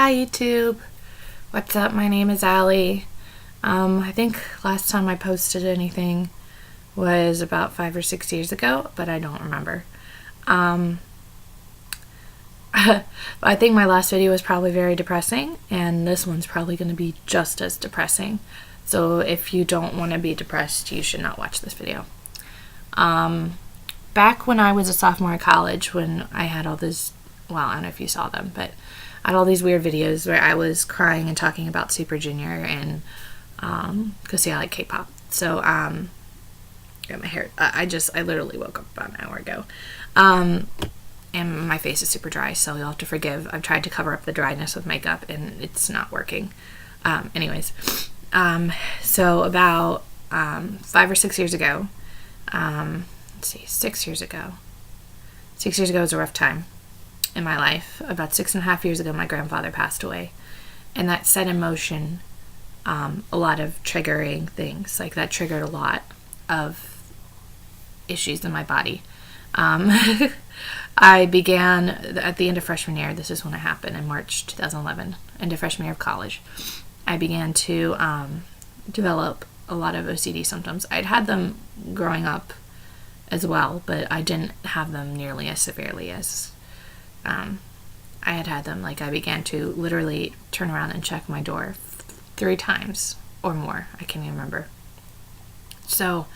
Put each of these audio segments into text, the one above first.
Hi YouTube, what's up? My name is Allie. I think last time I posted anything was about 5 or 6 years ago, but I don't remember. I think my last video was probably very depressing, and this one's probably going to be just as depressing. So if you don't want to be depressed, you should not watch this video. Back when I was a sophomore in college, when I had all this, well, I don't know if you saw them, but I had all these weird videos where I was crying and talking about Super Junior and, because I like K-pop. So, got my hair, I literally woke up about an hour ago. And my face is super dry, so you'll have to forgive. I've tried to cover up the dryness with makeup, and it's not working. So about 5 or 6 years ago, 6 years ago. 6 years ago was a rough time in my life. About 6.5 years ago, my grandfather passed away, and that set in motion a lot of triggering things. Like, that triggered a lot of issues in my body. I began at the end of freshman year. This is when it happened, in March 2011, end of freshman year of college. I began to develop a lot of OCD symptoms. I'd had them growing up as well, but I didn't have them nearly as severely as I had them. Like, I began to literally turn around and check my door 3 times or more. I can't even remember. So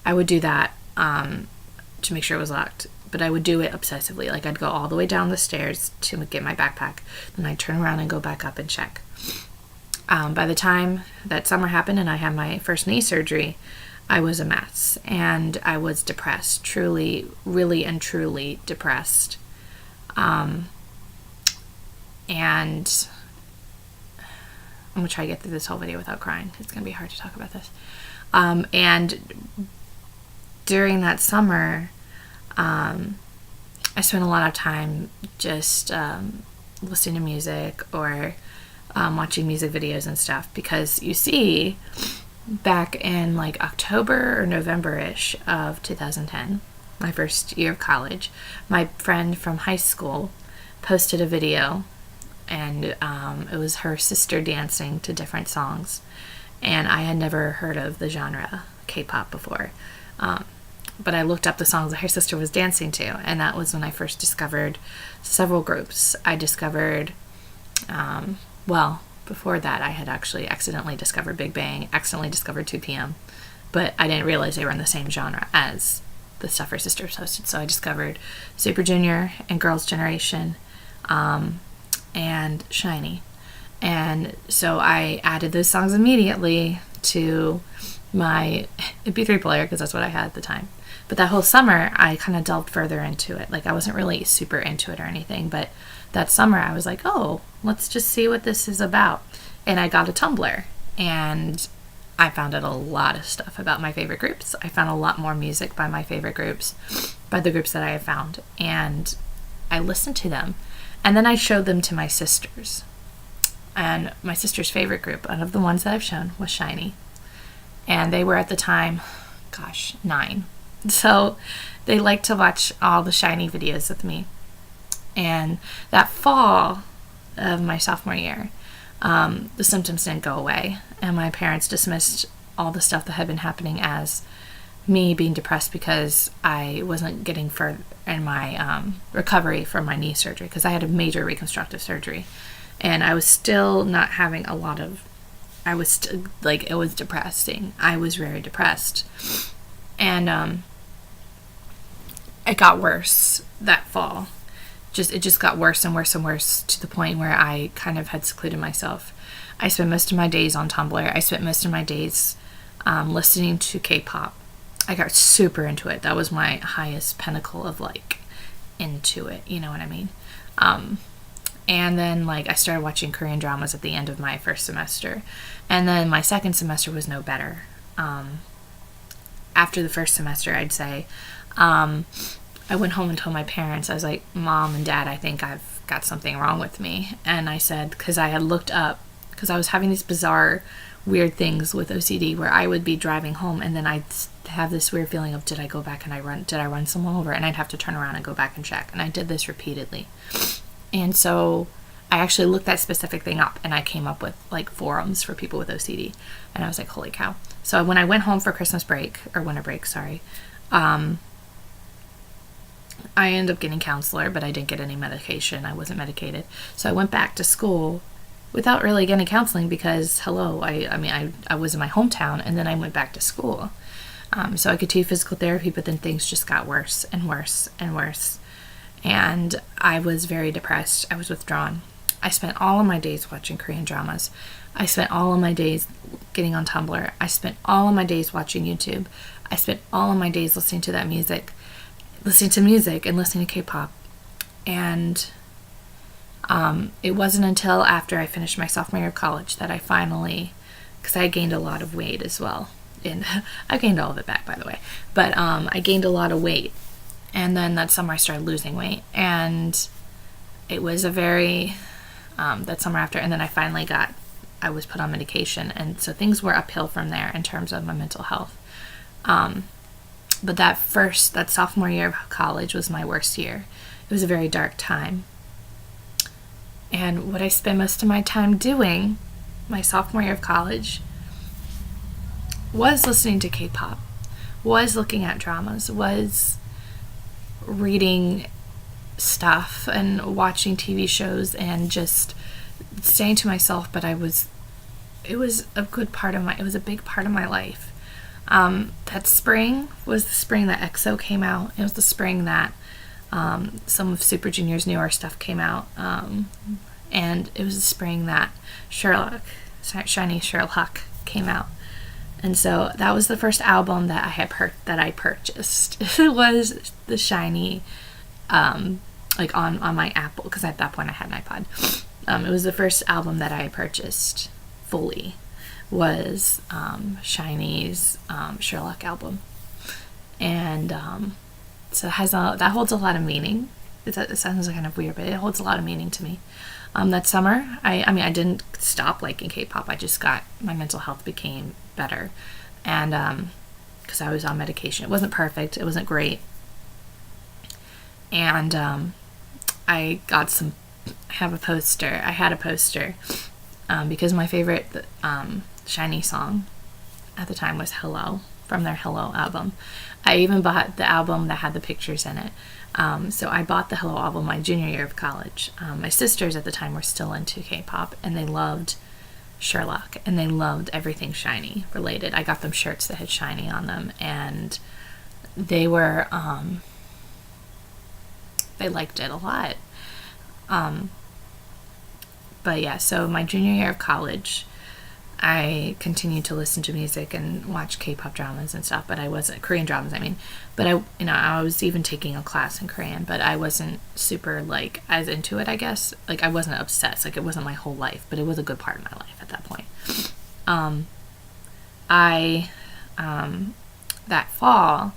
I would do that to make sure it was locked, but I would do it obsessively. Like, I'd go all the way down the stairs to get my backpack, then I'd turn around and go back up and check. By the time that summer happened and I had my first knee surgery, I was a mess, and I was depressed, truly, really and truly depressed. And I'm going to try to get through this whole video without crying. It's going to be hard to talk about this. And during that summer, I spent a lot of time just listening to music or watching music videos and stuff, because you see, back in like October or November-ish of 2010, my first year of college, my friend from high school posted a video, and it was her sister dancing to different songs, and I had never heard of the genre K-pop before, but I looked up the songs that her sister was dancing to, and that was when I first discovered several groups. I discovered, before that, I had actually accidentally discovered Big Bang, accidentally discovered 2PM, but I didn't realize they were in the same genre as the stuff her sister posted. So I discovered Super Junior and Girls' Generation, and SHINee. And so I added those songs immediately to my MP3 player, because that's what I had at the time. But that whole summer, I kind of delved further into it. Like, I wasn't really super into it or anything, but that summer I was like, oh, let's just see what this is about. And I got a Tumblr, and I found out a lot of stuff about my favorite groups. I found a lot more music by my favorite groups, by the groups that I have found, and I listened to them. And then I showed them to my sisters. And my sister's favorite group, out of the ones that I've shown, was SHINee. And they were at the time, 9. So they liked to watch all the SHINee videos with me. And that fall of my sophomore year, the symptoms didn't go away, and my parents dismissed all the stuff that had been happening as me being depressed because I wasn't getting further in my recovery from my knee surgery, because I had a major reconstructive surgery, and I was still not having a lot of, it was depressing. I was very depressed, and it got worse that fall. It just got worse and worse and worse, to the point where I kind of had secluded myself. I spent most of my days on Tumblr. I spent most of my days listening to K-pop. I got super into it. That was my highest pinnacle of, like, into it, you know what I mean? And then, like, I started watching Korean dramas at the end of my first semester. And then my second semester was no better. After the first semester, I'd say, I went home and told my parents. I was like, Mom and Dad, I think I've got something wrong with me. And I said, because I had looked up, because I was having these bizarre, weird things with OCD, where I would be driving home, and then I'd have this weird feeling of, did I go back and did I run someone over? And I'd have to turn around and go back and check. And I did this repeatedly. And so I actually looked that specific thing up, and I came up with like forums for people with OCD, and I was like, holy cow. So when I went home for Christmas break, or winter break, sorry, I ended up getting counselor, but I didn't get any medication. I wasn't medicated. So I went back to school without really getting counseling because, hello, I was in my hometown, and then I went back to school. So I could do physical therapy, but then things just got worse and worse and worse. And I was very depressed. I was withdrawn. I spent all of my days watching Korean dramas. I spent all of my days getting on Tumblr. I spent all of my days watching YouTube. I spent all of my days listening to music and listening to K-pop. And it wasn't until after I finished my sophomore year of college that I finally, because I gained a lot of weight as well. And I gained all of it back, by the way. But I gained a lot of weight. And then that summer I started losing weight. And it was a very, that summer after, and then I was put on medication. And so things were uphill from there in terms of my mental health. But that sophomore year of college was my worst year. It was a very dark time. And what I spent most of my time doing, my sophomore year of college, was listening to K-pop, was looking at dramas, was reading stuff and watching TV shows and just staying to myself. But it was a big part of my life. That spring was the spring that EXO came out. It was the spring that some of Super Junior's newer stuff came out. And it was the spring that Shiny Sherlock came out. And so that was the first album that I purchased. It was the Shiny, like on my Apple, because at that point I had an iPod. It was the first album that I purchased fully, was Shiny's Sherlock album. And so that holds a lot of meaning. It sounds kind of weird, but it holds a lot of meaning to me. That summer, I didn't stop liking K-pop. My mental health became better. And because I was on medication. It wasn't perfect. It wasn't great. And I had a poster because my favorite Shiny song at the time was Hello, from their Hello album. I even bought the album that had the pictures in it. So I bought the Hello album my junior year of college. My sisters at the time were still into K-pop, and they loved Sherlock, and they loved everything Shiny related. I got them shirts that had Shiny on them, and they were, they liked it a lot. But yeah, so my junior year of college, I continued to listen to music and watch K-pop dramas and stuff, but I wasn't, Korean dramas, but I was even taking a class in Korean, but I wasn't super, like, as into it, I guess. Like, I wasn't obsessed, like, it wasn't my whole life, but it was a good part of my life at that point. That fall,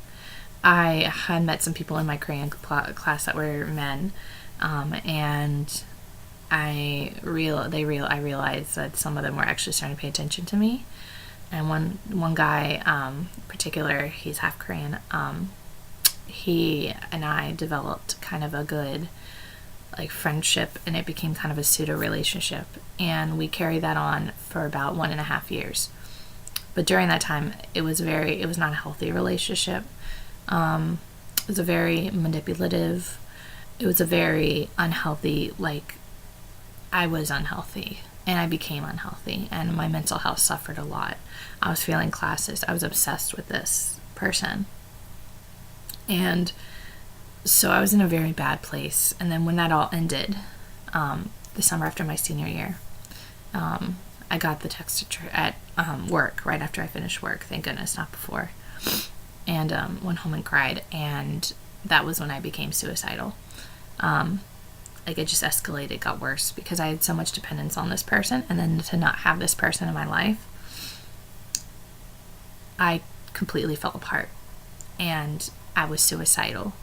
I had met some people in my Korean class that were men, and I realized that some of them were actually starting to pay attention to me. And one guy, in particular, he's half Korean, he and I developed kind of a good, like, friendship, and it became kind of a pseudo relationship, and we carried that on for about 1.5 years. But during that time, it was not a healthy relationship. It was a very manipulative, it was a very unhealthy, like, I was unhealthy, and I became unhealthy, and my mental health suffered a lot. I was failing classes. I was obsessed with this person. And so I was in a very bad place. And then when that all ended, the summer after my senior year, I got the text at work, right after I finished work, thank goodness, not before. And went home and cried, and that was when I became suicidal. Like, it just escalated, got worse, because I had so much dependence on this person, and then to not have this person in my life, I completely fell apart, and I was suicidal,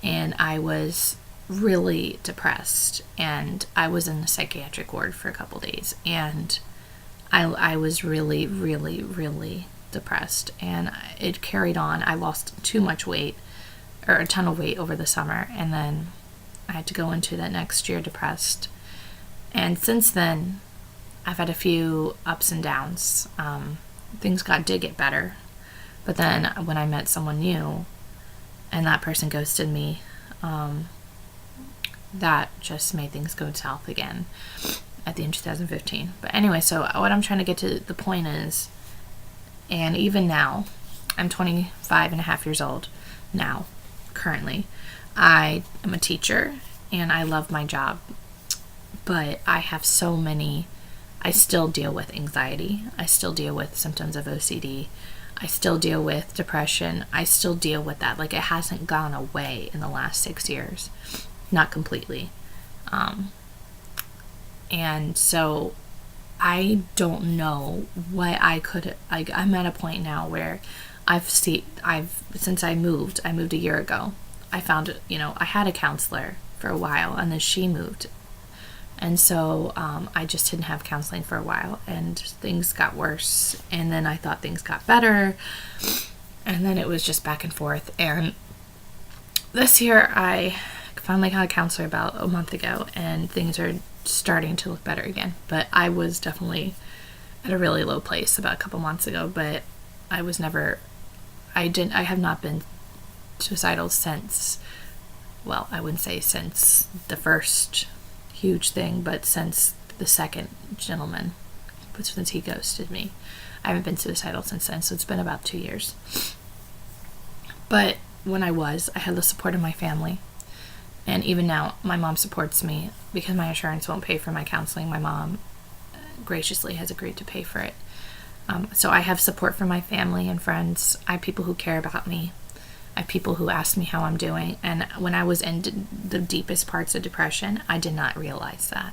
and I was really depressed, and I was in the psychiatric ward for a couple days, and I was really, really, really depressed, and it carried on. I lost too much weight, or a ton of weight over the summer, and then I had to go into that next year depressed, And since then, I've had a few ups and downs. Things did get better. But then when I met someone new and that person ghosted me, that just made things go south again at the end of 2015. But anyway, so what I'm trying to get to the point is, and even now, I'm 25 and a half years old now, currently. I am a teacher and I love my job, but I have I still deal with anxiety. I still deal with symptoms of OCD. I still deal with depression. I still deal with that. Like, it hasn't gone away in the last 6 years. Not completely. And so I don't know what I'm at a point now where since I moved a year ago, I found, I had a counselor for a while, and then she moved. And so I just didn't have counseling for a while, and things got worse. And then I thought things got better, and then it was just back and forth. And this year I finally got a counselor about a month ago, and things are starting to look better again. But I was definitely at a really low place about a couple months ago, but I have not been suicidal since, well, I wouldn't say since the first huge thing, but since the second gentleman, but since he ghosted me. I haven't been suicidal since then, so it's been about 2 years. But when I had the support of my family, and even now my mom supports me because my insurance won't pay for my counseling. My mom graciously has agreed to pay for it. So I have support from my family and friends. I have people who care about me. I have people who ask me how I'm doing. And when I was in the deepest parts of depression, I did not realize that.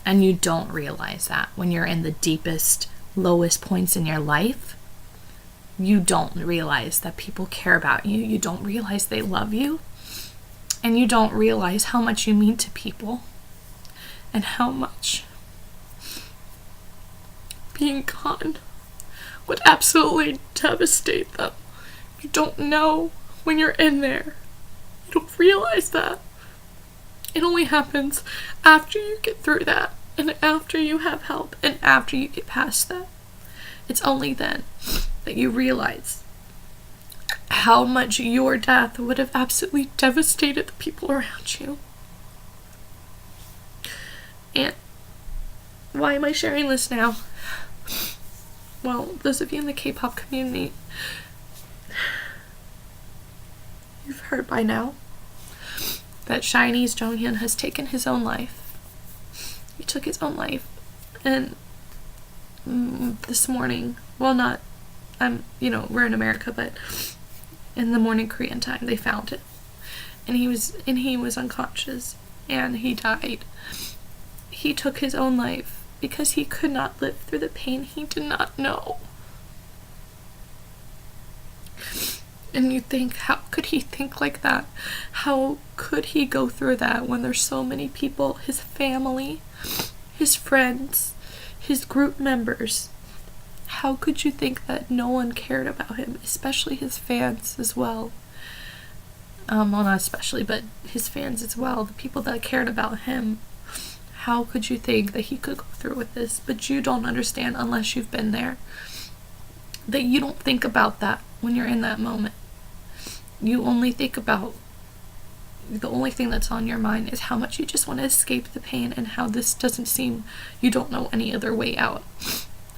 And you don't realize that when you're in the deepest, lowest points in your life. You don't realize that people care about you. You don't realize they love you. And you don't realize how much you mean to people. And how much being gone would absolutely devastate them. You don't know when you're in there. You don't realize that. It only happens after you get through that, and after you have help, and after you get past that. It's only then that you realize how much your death would have absolutely devastated the people around you. And why am I sharing this now? Well, those of you in the K-pop community, you've heard by now that SHINee's Jonghyun has taken his own life. He took his own life. And this morning, well, not, we're in America, but in the morning Korean time, they found him. And he was unconscious, and he died. He took his own life because he could not live through the pain he did not know. And you think, how could he think like that? How could he go through that when there's so many people, his family, his friends, his group members? How could you think that no one cared about him, especially his fans as well? Well, not especially, but his fans as well, the people that cared about him. How could you think that he could go through with this? But you don't understand unless you've been there. That you don't think about that when you're in that moment. You only think about, the only thing that's on your mind is how much you just want to escape the pain, and how this doesn't seem, you don't know any other way out.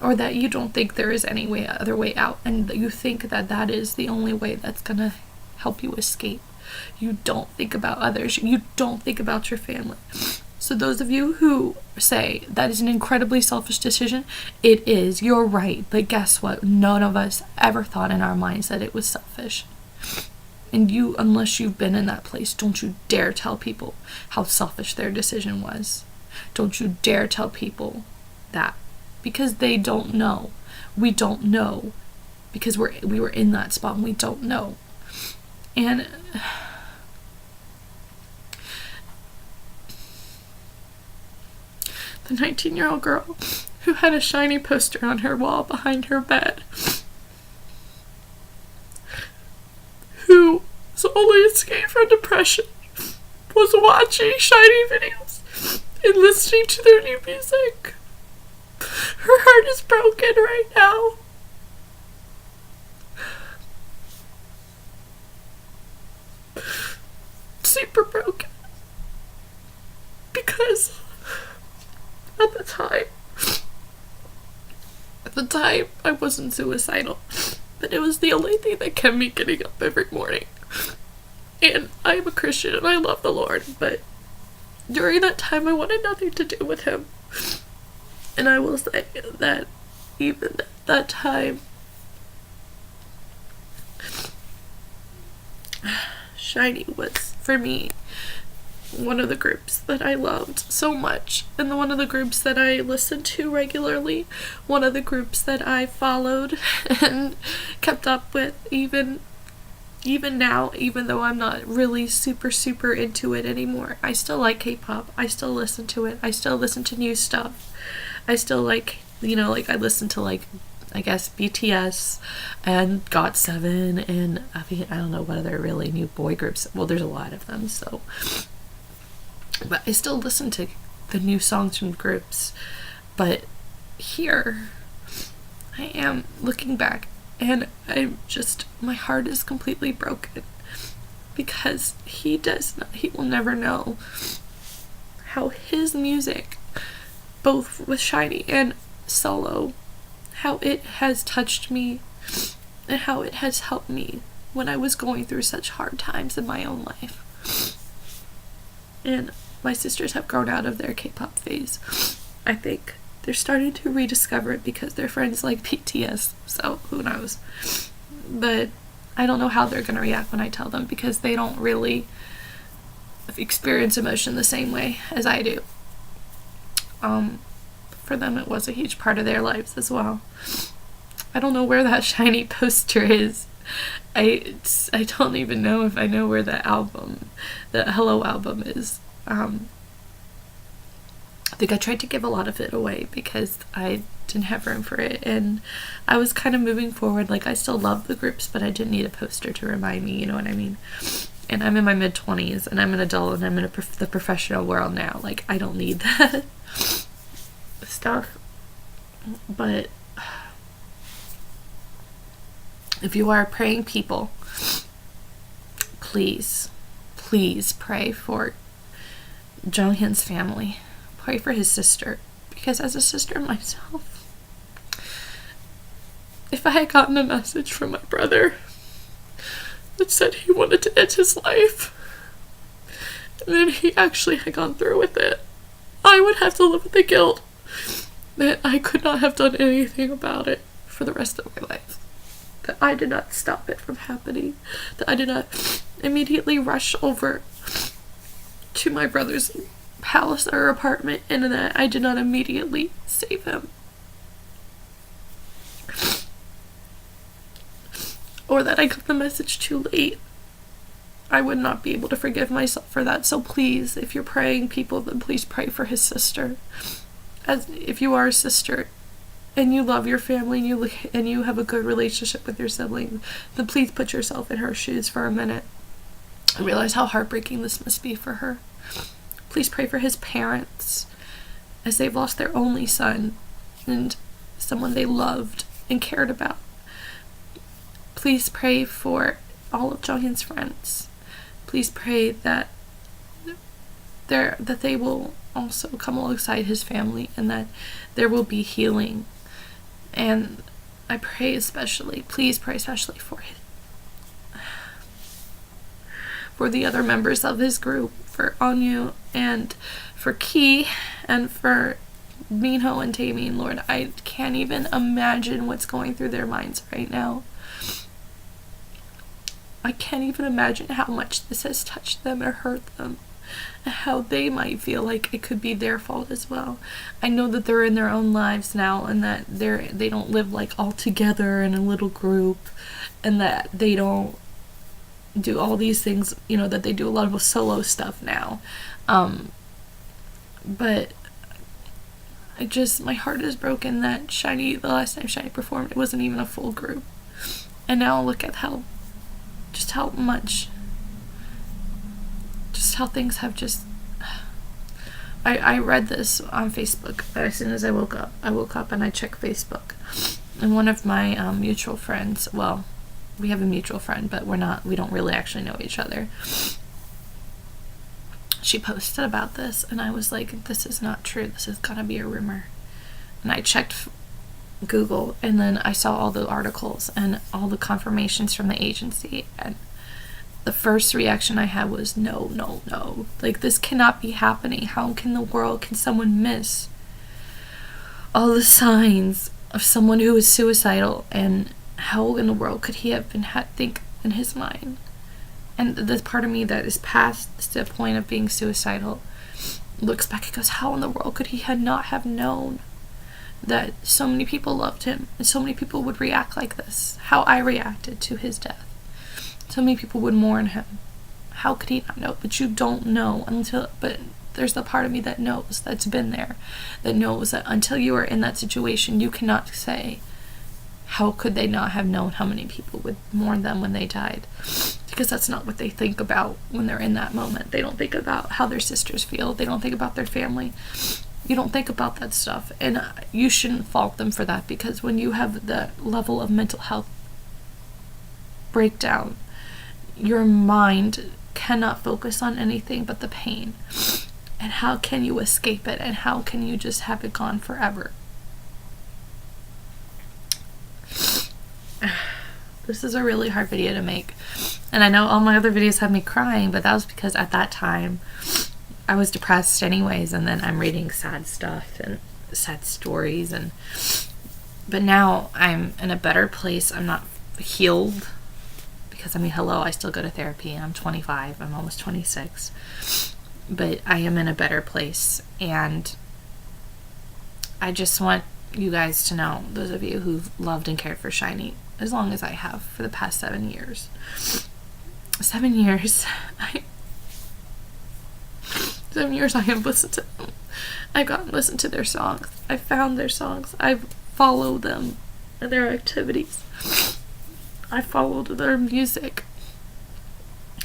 Or that you don't think there is any other way out, and that you think that that is the only way that's gonna help you escape. You don't think about others. You don't think about your family. So those of you who say that is an incredibly selfish decision, it is. You're right. But guess what? None of us ever thought in our minds that it was selfish. And you, unless you've been in that place, don't you dare tell people how selfish their decision was. Don't you dare tell people that. Because they don't know. We don't know. Because we were in that spot and we don't know. And the 19-year-old girl who had a SHINee poster on her wall behind her bed, whose only escape from depression was watching SHINee videos and listening to their new music. Her heart is broken right now. Super broken. Because at the time I wasn't suicidal, but it was the only thing that kept me getting up every morning. And I'm a Christian and I love the Lord, but during that time I wanted nothing to do with him. And I will say that even at that time, Shiny was, for me, one of the groups that I loved so much, and one of the groups that I listened to regularly, one of the groups that I followed and kept up with even now, even though I'm not really super into it anymore. I still like K-pop. I still listen to it. I still listen to new stuff. I still like, I listen to, I guess, BTS and GOT7 and I don't know what other really new boy groups. Well, there's a lot of them, so. But I still listen to the new songs from groups. But here, I am looking back and my heart is completely broken because he will never know how his music, both with Shiny and solo, how it has touched me and how it has helped me when I was going through such hard times in my own life. And my sisters have grown out of their K-pop phase. I think they're starting to rediscover it because their friends like BTS, so who knows. But I don't know how they're going to react when I tell them because they don't really experience emotion the same way as I do. For them it was a huge part of their lives as well. I don't know where that Shiny poster is. I don't even know if I know where the Hello album is. I think I tried to give a lot of it away because I didn't have room for it, and I was kind of moving forward. I still love the groups, but I didn't need a poster to remind me, you know what I mean? And I'm in my mid-20s, and I'm an adult, and I'm in the professional world now. I don't need that stuff. But if you are praying people, please pray for Jonghyun's family. Pray for his sister, because as a sister myself, if I had gotten a message from my brother that said he wanted to end his life, and then he actually had gone through with it, I would have to live with the guilt that I could not have done anything about it for the rest of my life. That I did not stop it from happening. That I did not immediately rush over to my brother's house or apartment, and that I did not immediately save him. Or that I got the message too late. I would not be able to forgive myself for that. So please, if you're praying people, then please pray for his sister. As if you are a sister and you love your family and you have a good relationship with your sibling, then please put yourself in her shoes for a minute and realize how heartbreaking this must be for her. Please pray for his parents, as they've lost their only son and someone they loved and cared about. Please pray for all of Jonghyun's friends. Please pray that they will also come alongside his family and that there will be healing. And I pray especially, please pray especially for the other members of his group, for Onyu and for Ki and for Minho and Taemin. Lord, I can't even imagine what's going through their minds right now. I can't even imagine how much this has touched them or hurt them, and how they might feel like it could be their fault as well. I know that they're in their own lives now, and that they don't live all together in a little group, and that they don't do all these things, that they do a lot of solo stuff now. But my heart is broken that the last time Shiny performed, it wasn't even a full group. And now look at how things have just I read this on Facebook as soon as I woke up. I woke up and I checked Facebook. And one of my mutual friends, well, we have a mutual friend, but we don't really actually know each other. She posted about this, and I was like, this is not true. This has got to be a rumor. And I checked Google, and then I saw all the articles and all the confirmations from the agency, and the first reaction I had was no, no, no. Like, this cannot be happening. How can someone miss all the signs of someone who is suicidal, and how in the world could he have think in his mind? And this part of me that is past the point of being suicidal looks back and goes, how in the world could he not have known that so many people loved him and so many people would react like this? How I reacted to his death. So many people would mourn him. How could he not know? But you don't know but there's the part of me that knows, that's been there, that knows that until you are in that situation, you cannot say, how could they not have known how many people would mourn them when they died? Because that's not what they think about when they're in that moment. They don't think about how their sisters feel. They don't think about their family. You don't think about that stuff. And you shouldn't fault them for that, because when you have the level of mental health breakdown, your mind cannot focus on anything but the pain. And how can you escape it? And how can you just have it gone forever? This is a really hard video to make. And I know all my other videos have me crying, but that was because at that time I was depressed anyways, and then I'm reading sad stuff and sad stories, but now I'm in a better place. I'm not healed, because I mean, hello, I still go to therapy, and I'm 25, I'm almost 26, but I am in a better place. And I just want you guys to know, those of you who've loved and cared for Shiny as long as I have for the past 7 years. 7 years. 7 years I have listened to them. I got and listened to their songs. I found their songs. I've followed them and their activities. I followed their music.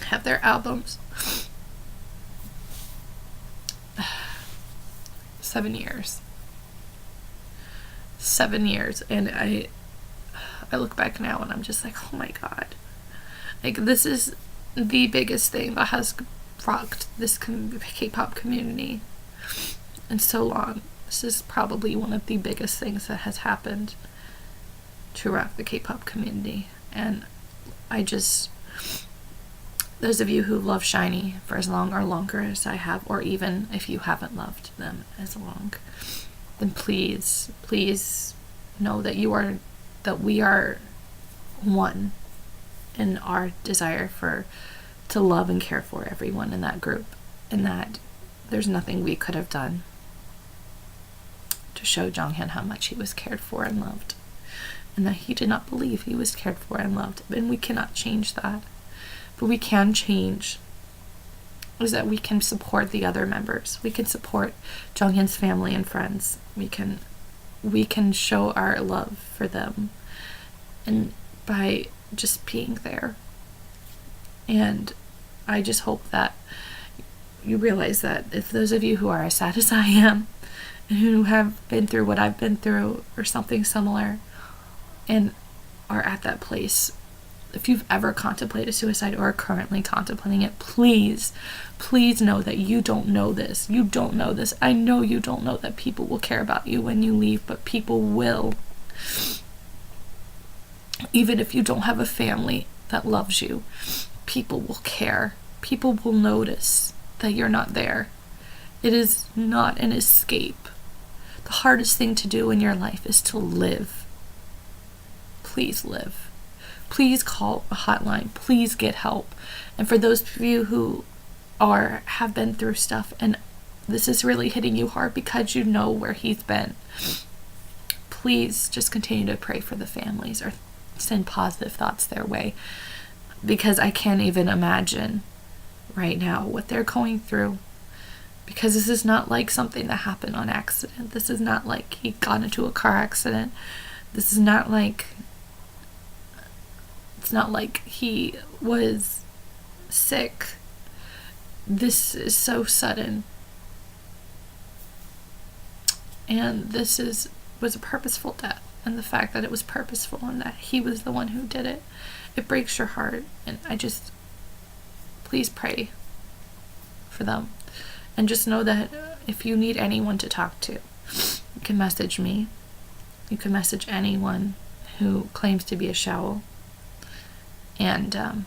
Have their albums. 7 years. 7 years. And I look back now and I'm just like, oh my god. Like, this is the biggest thing that has rocked this K-pop community in so long. This is probably one of the biggest things that has happened to rock the K-pop community. And I just, those of you who love Shiny for as long or longer as I have, or even if you haven't loved them as long, then please, please know that we are one in our desire to love and care for everyone in that group, and that there's nothing we could have done to show Jonghyun how much he was cared for and loved, and that he did not believe he was cared for and loved. And we cannot change that, but we can change is that we can support the other members. We can support Jonghyun's family and friends. We can show our love for them, and by just being there. And I just hope that you realize that if those of you who are as sad as I am, and who have been through what I've been through or something similar, and are at that place, if you've ever contemplated suicide or are currently contemplating it, please, please know that you don't know this. You don't know this. I know you don't know that people will care about you when you leave, but people will. Even if you don't have a family that loves you, people will care. People will notice that you're not there. It is not an escape. The hardest thing to do in your life is to live. Please live. Please call a hotline. Please get help. And for those of you who have been through stuff and this is really hitting you hard because you know where he's been, please just continue to pray for the families or send positive thoughts their way, because I can't even imagine right now what they're going through, because this is not like something that happened on accident. This is not like he got into a car accident. This is not like, it's not like he was sick. This is so sudden. And was a purposeful death. And the fact that it was purposeful and that he was the one who did it, it breaks your heart. And please pray for them. And just know that if you need anyone to talk to, you can message me. You can message anyone who claims to be a Shaul. And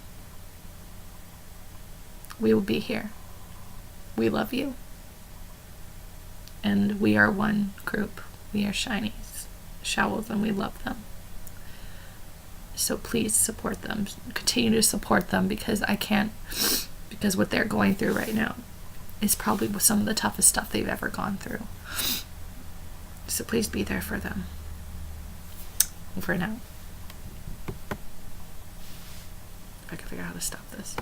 we will be here. We love you. And we are one group. We are Shinies, Shauls, and we love them. So please support them. Continue to support them, because because what they're going through right now is probably some of the toughest stuff they've ever gone through. So please be there for them. For now. If I can figure out how to stop this.